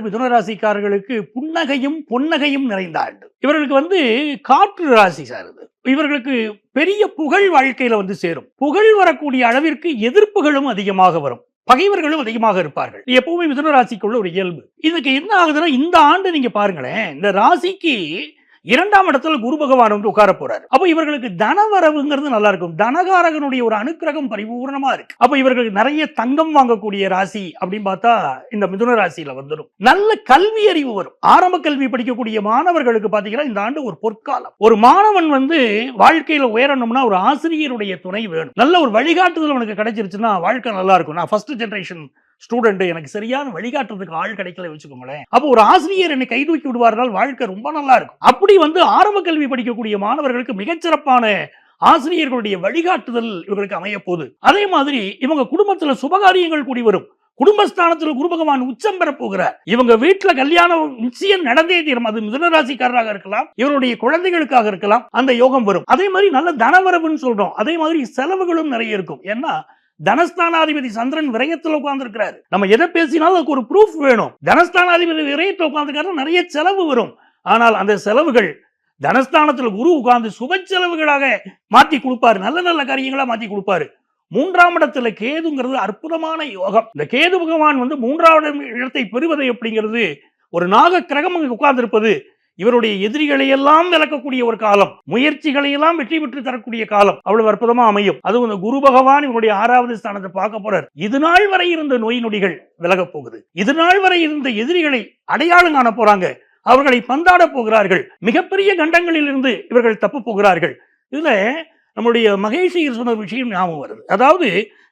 மிதுன ராசிக்காரர்களுக்கு புன்னகையும் பொன்னகையும் நிறைந்த ஆண்டு. இவர்களுக்கு காற்று ராசி சார் இது. இவர்களுக்கு பெரிய புகழ் வாழ்க்கையில சேரும். புகழ் வரக்கூடிய அளவிற்கு எதிர்ப்புகளும் அதிகமாக வரும். பகைவர்களும் அதிகமாக இருப்பார்கள். எப்பவுமே மிதுன ராசிக்குள்ள ஒரு இயல்பு. இதுக்கு என்ன ஆகுதுன்னா, இந்த ஆண்டு நீங்க பாருங்களேன், இந்த ராசிக்கு 2ஆம் இடத்துல குரு பகவான் உட்கார போறாரு. அப்ப இவர்களுக்கு தனவரவுங்கிறது நல்லா இருக்கும். தனகாரகனுடைய ஒரு அனுக்கிரகம் பரிபூர்ணமா இருக்கு. அப்ப இவர்களுக்கு நிறைய தங்கம் வாங்கக்கூடிய ராசி அப்படின்னு பார்த்தா இந்த மிதுன ராசியில வந்துடும். நல்ல கல்வி அறிவு வரும். ஆரம்ப கல்வி படிக்கக்கூடிய மாணவர்களுக்கு பாத்தீங்கன்னா இந்த ஆண்டு ஒரு பொற்காலம். ஒரு மாணவன் வாழ்க்கையில உயரணும்னா ஒரு ஆசிரியருடைய துணை வேணும். நல்ல ஒரு வழிகாட்டுதல் அவனுக்கு கிடைச்சிருச்சுன்னா வாழ்க்கை நல்லா இருக்கும். நான் ஃபர்ஸ்ட் ஜெனரேஷன் ஸ்டூடெண்ட், எனக்கு சரியான வழிகாட்டுறதுக்கு ஆள் கிடைக்கல வச்சுக்கோங்களேன். அப்போ ஒரு ஆசிரியர் என்னை கை தூக்கி விடுவார்கள், வாழ்க்கை ரொம்ப நல்லா இருக்கும். அப்படி ஆரம்ப கல்வி படிக்கக்கூடிய மாணவர்களுக்கு மிகச்சிறப்பான ஆசிரியர்களுடைய வழிகாட்டுதல் இவர்களுக்கு அமைய போகுது. அதே மாதிரி இவங்க குடும்பத்துல சுபகாரியங்கள் கூடி வரும். குடும்பஸ்தானத்தில் குரு பகவான் உச்சம் பெற போகிறார். இவங்க வீட்டுல கல்யாணம் நிச்சயம் நடந்தே தீரும். அது மிதுன ராசிக்காரராக இருக்கலாம், இவருடைய குழந்தைகளுக்காக இருக்கலாம், அந்த யோகம் வரும். அதே மாதிரி நல்ல தனவரவுன்னு சொல்றோம். அதே மாதிரி செலவுகளும் நிறைய இருக்கும். ஏன்னா தனஸ்தானாதிபதி சந்திரன் விரயத்தில் உட்கார்ந்து இருக்கிறார். நம்ம எதை பேசினாலும் அதுக்கு ஒரு ப்ரூஃப் வேணும். தனஸ்தானாதிபதி விரயத்தில் உட்கார்ந்து நிறைய செலவு வரும். ஆனால் அந்த செலவுகள் தனஸ்தானத்தில் குரு உட்கார்ந்து சுப செலவுகளாக மாற்றி கொடுப்பாரு. நல்ல நல்ல காரியங்களா மாற்றி கொடுப்பாரு. 3ஆம் இடத்துல கேதுங்கிறது அற்புதமான யோகம். இந்த கேது பகவான் 3வது இடத்தை பெறுவது அப்படிங்கிறது ஒரு நாக கிரகம் உட்கார்ந்து இருப்பது இவருடைய எதிரிகளை எல்லாம் விளக்கக்கூடிய ஒரு காலம், முயற்சிகளை எல்லாம் வெற்றி பெற்று தரக்கூடிய காலம். அவ்வளவு அற்புதமா அமையும். அதுவும் இந்த குரு பகவான் இவருடைய 6வது ஸ்தானத்தை பார்க்க போறார். இது நாள் வரை இருந்த நோய் நொடிகள் விலக போகுது. இது நாள் வரை இருந்த எதிரிகளை அடையாளம் காண போறாங்க. அவர்களை பந்தாட போகிறார்கள். மிகப்பெரிய கண்டங்களில் இருந்து இவர்கள் தப்பு போகிறார்கள். இதுல நம்முடைய மகேஷியர் சொன்ன விஷயம் ஞாபகம் வருது. அதாவது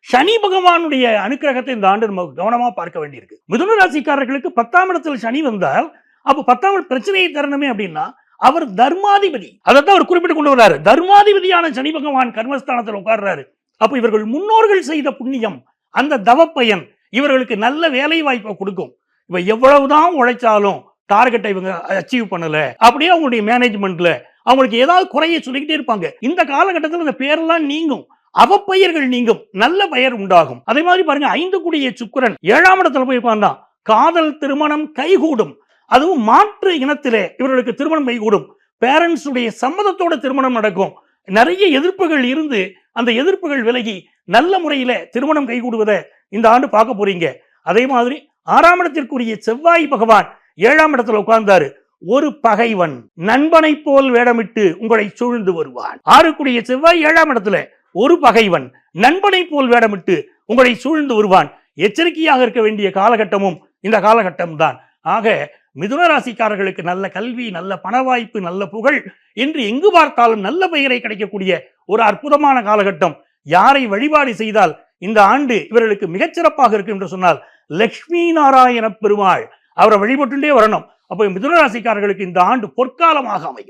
சனி பகவானுடைய அனுக்கிரகத்தை இந்த ஆண்டு நம்ம கவனமா பார்க்க வேண்டியிருக்கு. மிதுன ராசிக்காரர்களுக்கு 10ஆம் இடத்தில் சனி வந்தால் அப்ப 10ஆம் பிரச்சனையை தரணுமே அப்படின்னா அவர் தர்மாதிபதி. அதைத்தான் அவர் குறிப்பிட்டு கொண்டு வர்றாரு. தர்மாதிபதியான சனி பகவான் கர்மஸ்தானத்தில் உட்கார்றாரு. அப்ப இவர்கள் முன்னோர்கள் செய்த புண்ணியம், அந்த தவப்பயன் இவர்களுக்கு நல்ல வேலை வாய்ப்பை கொடுக்கும். இவ எவ்வளவுதான் உழைச்சாலும் டார்கெட்டை இவங்க அச்சீவ் பண்ணல, அப்படியே அவங்களுடைய மேனேஜ்மெண்ட்ல அவங்களுக்கு ஏதாவது குறைய சொல்லிக்கிட்டே இருப்பாங்க. இந்த காலகட்டத்தில் இந்த பேரெல்லாம் நீங்கும், அவப்பெயர்கள் நீங்கும், நல்ல பெயர் உண்டாகும். அதே மாதிரி பாருங்க, 5 கூடிய சுக்கிரன் 7ஆம் இடத்துல போய் உட்கார்ந்தான். காதல் திருமணம் கைகூடும். அதுவும் மாற்று இனத்திலே இவர்களுக்கு திருமணம் கைகூடும். பேரண்ட்ஸ் உடைய சம்மதத்தோட திருமணம் நடக்கும். நிறைய எதிர்ப்புகள் இருந்து அந்த எதிர்ப்புகள் விலகி நல்ல முறையில திருமணம் கைகூடுவதை இந்த ஆண்டு பார்க்க போறீங்க. அதே மாதிரி 6ஆம் இடத்திற்குரிய செவ்வாய் பகவான் 7ஆம் இடத்துல உட்கார்ந்தாரு. ஒரு பகைவன் நண்பனை போல் வேடமிட்டு உங்களை சூழ்ந்து வருவான். 6 கூடிய செவ்வாய் 7ஆம் இடத்துல ஒரு பகைவன் நண்பனை போல் வேடமிட்டு உங்களை சூழ்ந்து வருவான். எச்சரிக்கையாக இருக்க வேண்டிய காலகட்டமும் இந்த காலகட்டம் தான். ஆக மிதுன ராசிக்காரர்களுக்கு நல்ல கல்வி, நல்ல பண வாய்ப்பு, நல்ல புகழ் என்று எங்கு பார்த்தாலும் நல்ல பெயரை கிடைக்கக்கூடிய ஒரு அற்புதமான காலகட்டம். யாரை வழிபாடு செய்தால் இந்த ஆண்டு இவர்களுக்கு மிகச்சிறப்பாக இருக்கு என்று சொன்னால் லட்சுமி நாராயண பெருமாள், அவரை வழிபட்டுட்டே வரணும். அப்போ மிதுன ராசிக்காரர்களுக்கு இந்த ஆண்டு பொற்காலமாக அமையும்.